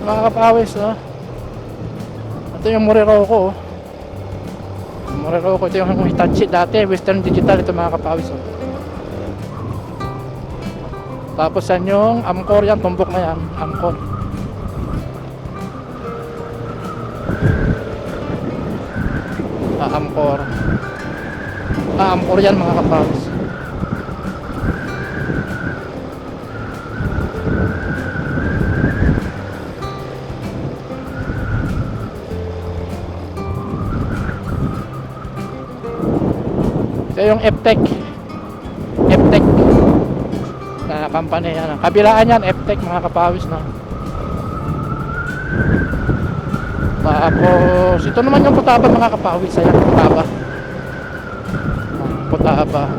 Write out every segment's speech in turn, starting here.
mga kapawis, oh. Ito yung Moriroko, oh. Moriroko, ito yung Hitachi dati, Western Digital, ito mga kapawis, oh. Tapos yan yung Amcor, yan, tumbok na yan, Amcor. Amcor. Amcor yan mga kapawis. Ito yung Eptec na company yan. Kabilaan yan, Eptec mga kapawis, no? Tapos ito naman yung Futaba mga kapawis. Ayan, Futaba.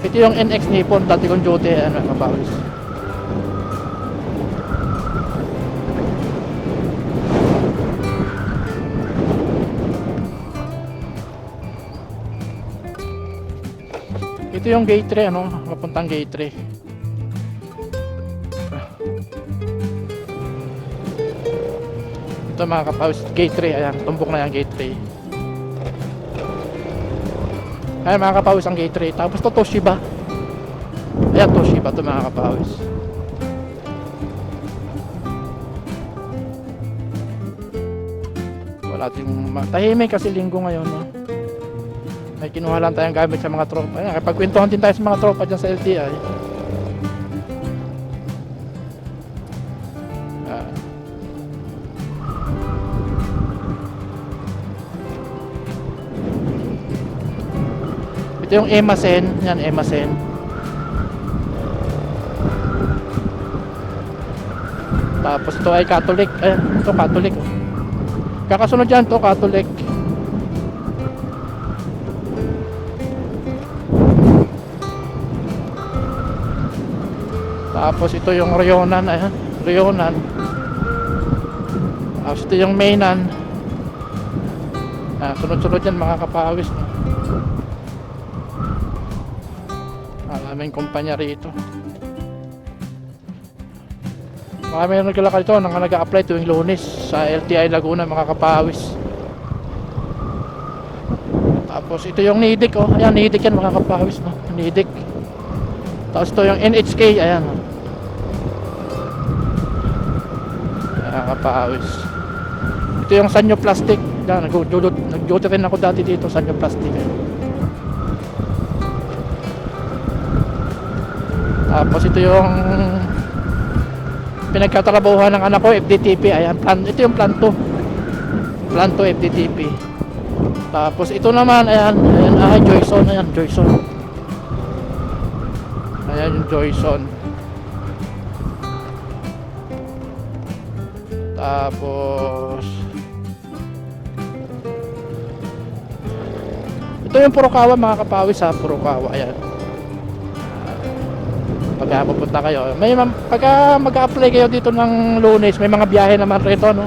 Ito yung NX Nippon, dati kong duty, ano, mga kapawis. Ito yung gate 3, ano, papuntang gate 3. Ito mga kapawis, gate 3, ayan, tumbok na yan, gate 3. Ayan mga kapawis ang gate 3. Tapos ito Toshiba. Ayan Toshiba ito mga kapawis. Wala tayong tahimik kasi linggo ngayon, no? May kinuha lang tayong gamit sa mga tropa. Ayan, pagkwentuhan din tayo sa mga tropa dyan sa LTI. Ito yung Emasen. Yan, Emasen. Tapos ito ay Catholic. Ayan, ito Catholic, oh. Kakasunod dyan ito Catholic. Tapos ito yung Rionan. Ayan, Rionan. Tapos ito yung Mainan. Sunod-sunod yan mga kapawis, no? Maraming kumpanya rito. Maraming naglalakad ito nang nag-a-apply tuwing Lunes sa LTI Laguna mga kapawis. Tapos ito yung Nidik, oh. Ayan, Nidik yan mga kapawis, no? Nidik. Tapos ito yung NHK, ayan, oh. Mga kapawis. Ito yung Sanyo Plastic. Yan, nag-duty rin ako dati dito, Sanyo Plastic, eh. Tapos ito yung pinagkatrabahuhan ng anak ko, FDTP. Ayan, ito yung Planto FDTP. Tapos ito naman, ayan, Joyson. Ayan, Joyson. Ayan yung Joyson. Tapos ito yung Furukawa mga kapawis, ha. Furukawa, ayan. Pagka pupunta kayo, pagka mag-a-apply kayo dito ng Lunes, may mga biyahe naman rito, no?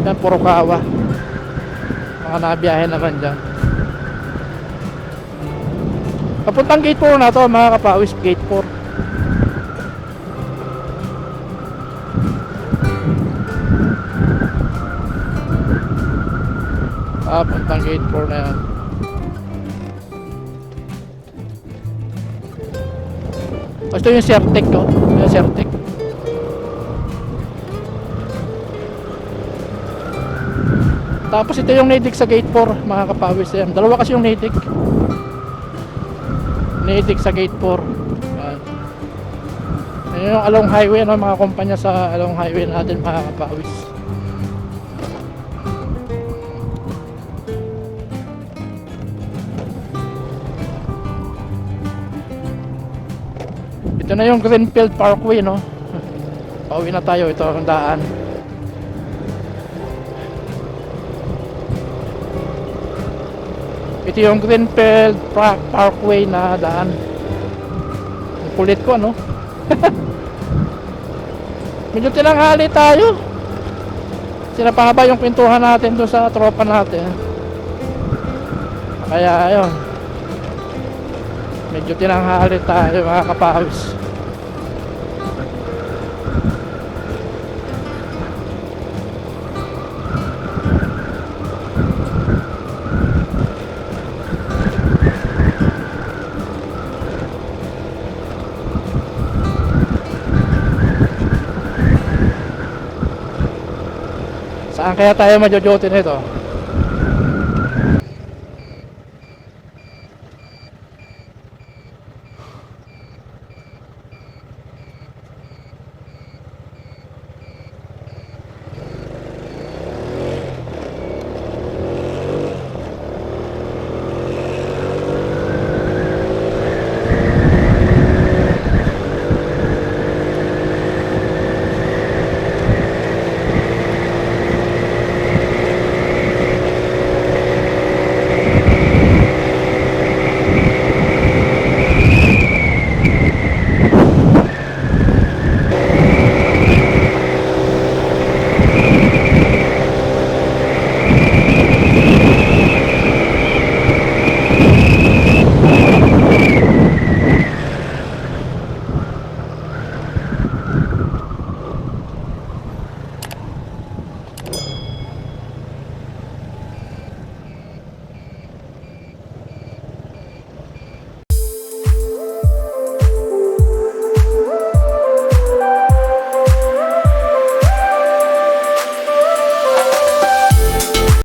Yan, Furukawa. Mga nabiyahe naman dyan. Papuntang gate 4 na to mga kapawis, gate 4. Papuntang gate 4 na yan. Ito yung Certec, oh. Yung Certec. Tapos ito yung Nedic sa gate 4 mga kapawis. Yan, dalawa kasi yung Nedic sa gate 4. Yan yung along highway, no? Mga kumpanya sa along highway natin mga kapawis. Ito na yung Greenfield Parkway, no? Pauwi na tayo, ito ang daan. Ito yung Greenfield Parkway na daan. Ang kulit ko, no? Medyo tinanghali tayo. Sinapahaba yung pintuhan natin doon sa tropa natin. Kaya ayun, medyo tinanghali tayo mga kapawis. Saan kaya tayo majojote nito?